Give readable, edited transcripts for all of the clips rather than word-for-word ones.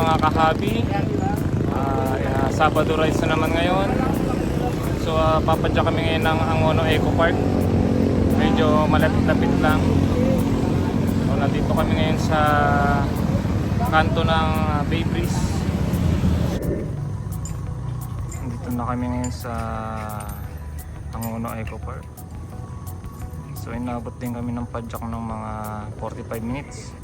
mga kahabi. Sabado rides na naman ngayon. So papadya kami ngayon ng Angono Eco Park. Medyo malapit-lapit lang. So nandito kami ngayon sa kanto ng Bay Breeze. Nandito na kami ngayon sa Angono Eco Park. So inabot din kami ng padyak ng mga 45 minutes.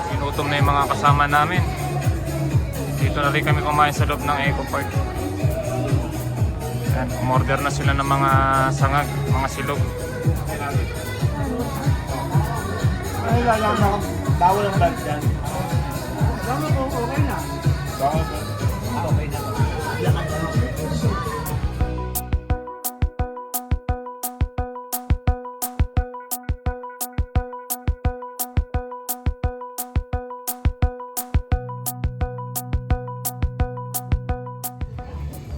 Inutom na yung mga kasama namin. Dito na rin kami kumain sa loob ng Eco Park. Yan, umorder na sila ng mga sangag, mga silog. Ay, wala na. Bawal ang bag dyan. Bawal ko, okay na. Bawal ko. Okay na. Lakan na.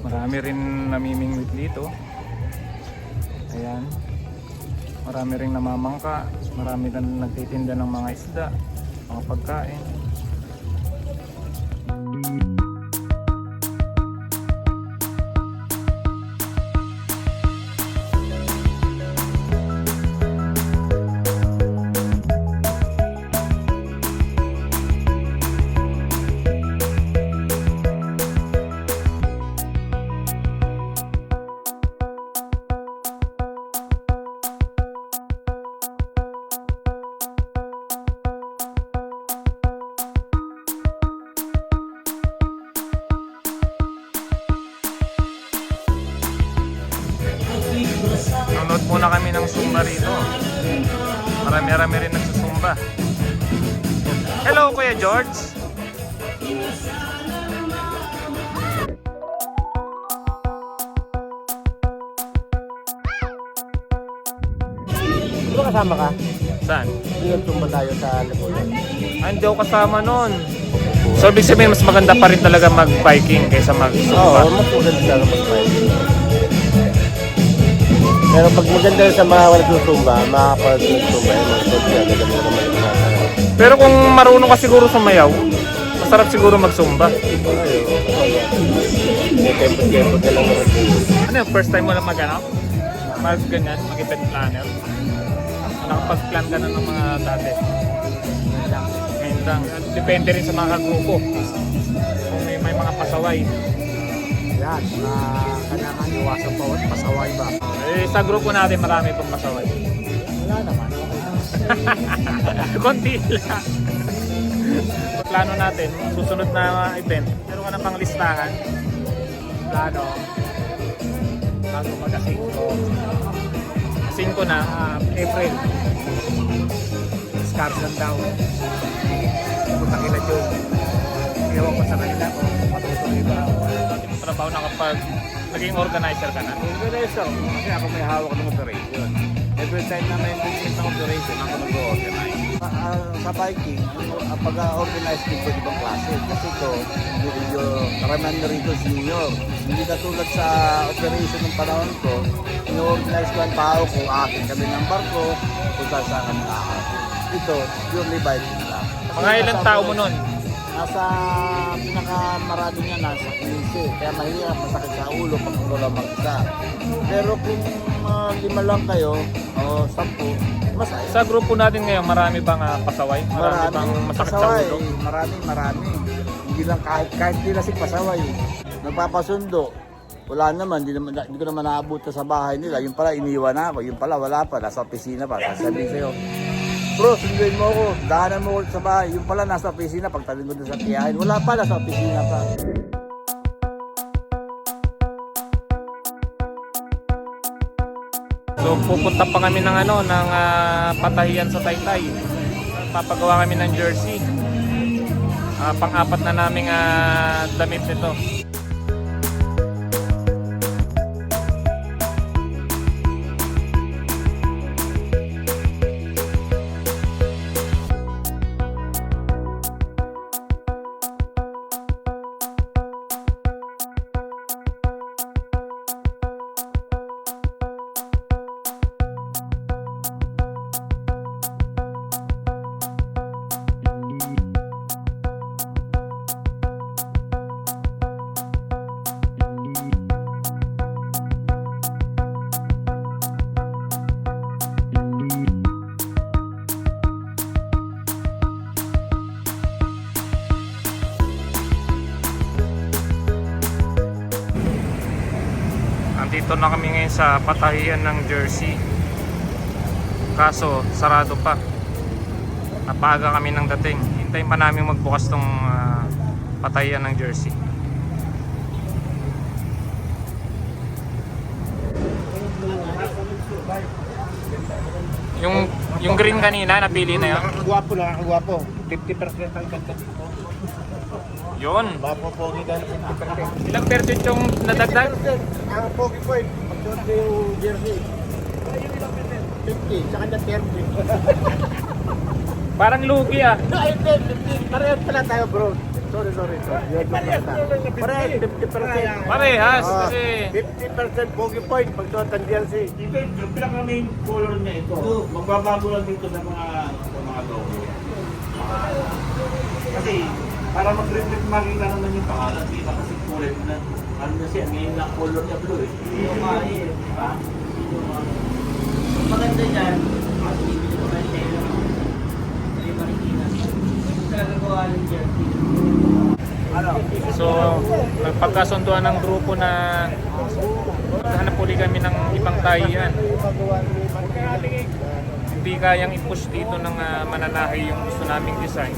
Marami rin namimingwit dito. Ayan. Marami rin namamangka. Marami rin nagtitinda ng mga isda, mga pagkain. Nanood muna kami ng Zumba rito. Marami-rami rin nagsusumba. Hello Kuya George. Di ba kasama ka? Saan? Yung tumba tayo sa Laguna. Hindi ako kasama nun. So ibig sabihin mas maganda pa rin talaga mag-biking kaysa mag-zumba. Oo, mas maganda talaga mag-biking. Pero pag maganda sa mga walang susumba, makakapag-susumba yun, maganda naman yung mga. Pero kung marunong ka siguro sumayaw, masarap siguro mag-zumba. May tempo-tempo ka lang naman. Ano yung first time mo lang mag-ano? Mag-ganyan, mag-event planner? Nakapag-plan ka na ng mga dati? Ngayon lang. Depende rin sa mga kagrupo. Kung may mga pasaway. Yan, kailangan iwasan pa pasaway ba? Eh, sa grupo natin marami pong pasaway. Wala naman, okay naman. Konti lang. Plano natin, susunod na event, meron ka na pang listahan. Plano, bago mag-5 5 na. April. Scarson daw. Punta kila Joe. Ewan ko sa kanila kung matutuloy ba. Trabaho na kapag naging organizer ka na. Organizer, kasi ako may hawak ng operation. Every time na may business ng operation, ako nag-organize. Sa biking, pag-organize din pwede bang klase? Kasi ito, medyo karamihan na rito senior. Hindi katulad sa operation ng panahon ko, ino-organize ko ang tao kung akin kami ng barko, kung saan kami akin. Ito, purely biking lang. Mga ilang tao mo nun? Nasa pinakamarami niya nasa 15. Kaya mahirap, masakit sa ulo pag wala mag-isa. Pero kung 5 lang kayo, o 10, masaya. Sa grupo natin ngayon, marami bang pasaway? Marami bang masakit sa pasaway, ulo? Marami. Hindi lang kahit di lasing pasaway. Nagpapasundo. Wala naman, hindi ko naman naabot sa bahay nila. Yung pala, iniwan na ako. Yung pala, wala pa. Nasa opisina pa. Sasabihin sa'yo, bro, sunduin mo ako. Dahanan mo ako sa bahay. Yung pala, nasa opisina. Pagtaling ko doon sa tiyahin. Wala pa, nasa opisina pa. So pupunta pa kami ng patahian sa Taytay. Papagawa kami ng jersey. Pang-apat na naming damit nito. Dito na kami ngayon sa patahian ng jersey. Kaso sarado pa. Napaaga kami ng dating. Hintayin pa namin magbukas tong patahian ng jersey. Yung green kanina, napili na yun. Gwapo lang, ang gwapo. 50% ang ganda dito. Yun. Mapopogi ka ng 50%. Ilang percent yung nadagdag? Ang pogi po eh. Pagsuot ko yung jersey. 50, sa kanya 30. Parang lugi ah. Ay, 50. Parehas pala tayo bro. Sorry. Parehas 50%. Parehas kasi 50% pogi point pagsuot ng jersey. Dito, yung pinaka-main color niya ito. Magbabago lang dito ng mga logo. Kasi, para mag-reflect makita naman yung pangalan, di ba kasi kulay na, ano na siya, ngayon lang color niya blue eh. Yung mga di ba? Maganda dyan, mas bibili ko ng tayo hindi marikina. Talaga gawa ng jersey. so nagpagkasunduan ng grupo na hanap uli kami ng ibang tahian. Hindi kayang i-push dito ng mananahi yung gusto naming design.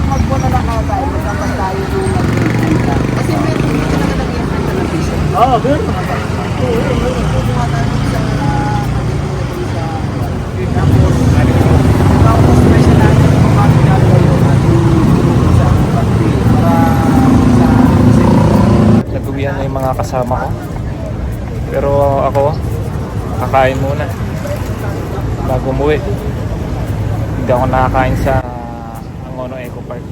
Magbuo na lang ako tayo, magkakas tayo yung mag-inventa. Kasi may hindi talaga nag-inventa na piso. Oo, good naman tayo. Tapos special natin kung paano gagawin yung ating sa factory para sa Nag-uwihan na yung mga kasama ko. Pero ako, kakain muna bago umuwi. Hindi ako nakakain sa Angono Eco Park.